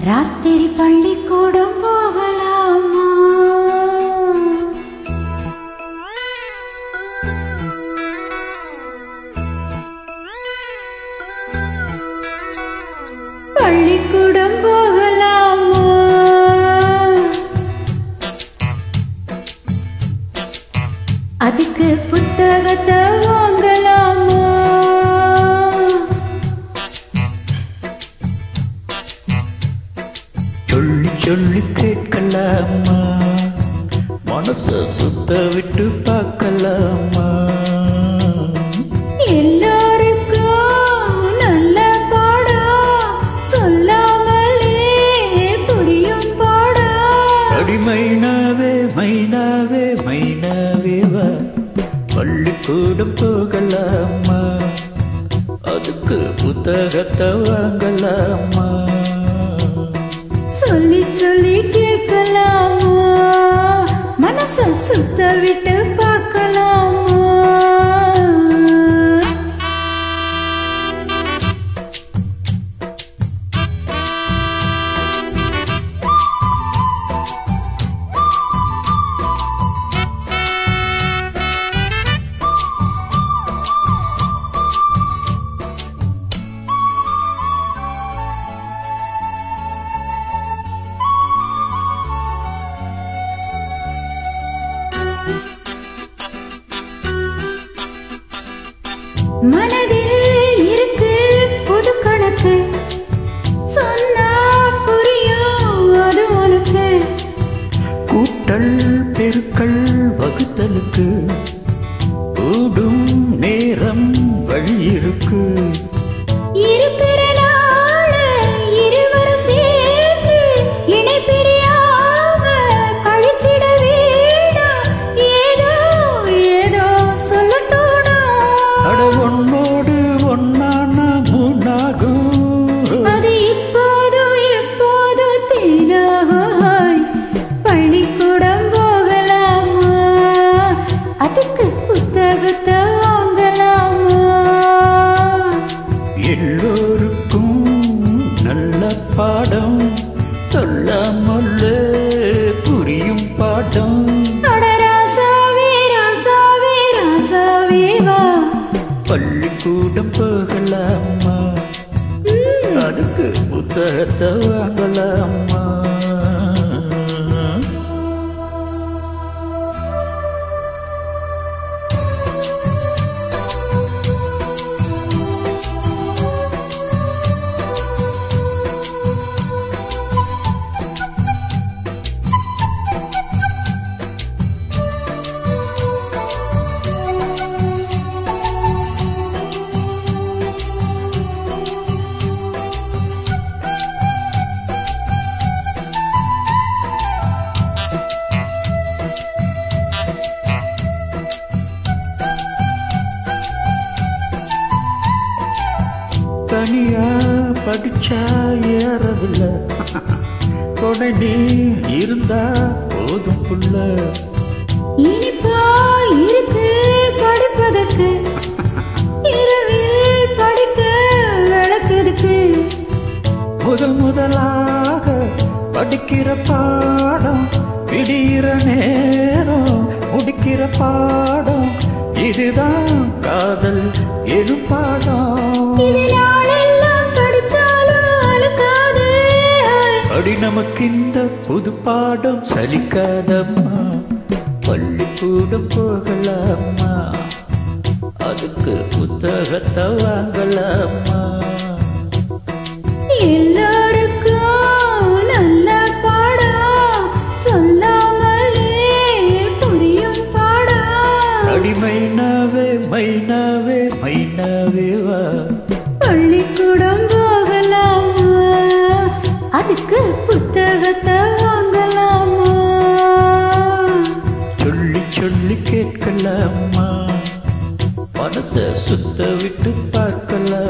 ராத்திரி பள்ளிக்கூடம் போகலாமா? பள்ளிக்கூடம் போகலாமா? அதுக்கு புத்தகத்தை வாங்கலாமா? சொல்லி சொல்லி கேட்கலாமா? மனச சுத்த விட்டு பார்க்கலாமா? எல்லாருக்கும் நல்ல பாடம் சொல்லாமலே புரியும் பாடம். அடி மைனாவே மைனாவே மைனாவே வா, பள்ளிக்கூடம் போகலாமா? அதுக்கு புத்தகத்தை வாங்கலாமா? சொல்லி சொல்லி கேட்கலாமா? மனச சுத்த விட்டு பார்க்கலாமா? மனதில் இருக்கு புது கணக்கு, சொன்னா புரியும் அது உனக்கு. கூட்டல் பெருக்கள் வகுத்தலுக்கு கூடும் நேரம் வழி இருக்கு. இருக்கிற நாள் இருவரும் சேர்ந்து இணை பிரியாம கழிச்சிட வேண்டாம். ஏதோ ஏதோ சொல்ல தோணும். அட ஒன்னோடு ஒன்னான மூணாகும். அது இப்போதும் எப்போதும் தேனாய். பள்ளிக்கூடம் போகலாமா? அதுக்கு புத்தகத்தை வாங்கலாமா? எல்லோருக்கும் நல்ல பாடம் சொல்லாமலே புரியும் பாடம். அட ராசாவே ராசாவே ராசாவே வா, பள்ளிக்கூடம் போகலாமா? அதுக்கு புத்தகத்தை வாங்கலாமா? தனியா படிச்சா ஏறதில்ல, கொடை நீ இருந்தா போதும் புள்ள. இனிப்பா இருக்கு படிப்பதற்கு, இரவில் படிக்க விளக்குதுக்கு. முதலாக படிக்கிற பாடம் விடிகிற நேரம் முடிக்கிற பாடம். இதுதான் காதல் எனும் பாடம். இது நாளெல்லாம் படிச்சாலும் அழுக்காது. அடி நமக்கு இந்த புது பாடம் சலிக்காதம்மா? பள்ளிக்கூடம் போகலாமா? அதுக்கு புத்தகத்தை வாங்கலாமா? எல்லாருக்கும் நல்ல பாடம் சொல்லாமலே புரியும் பாடம். அடி மைனாவே மைனாவே மைனாவே வா, பள்ளிக்கூடம் போகலாமா? அதுக்கு புத்தகத்தை வாங்கலாமா? சொல்லி சொல்லி கேட்கலாமா? மனச சுத்த விட்டு பார்க்கலாம்.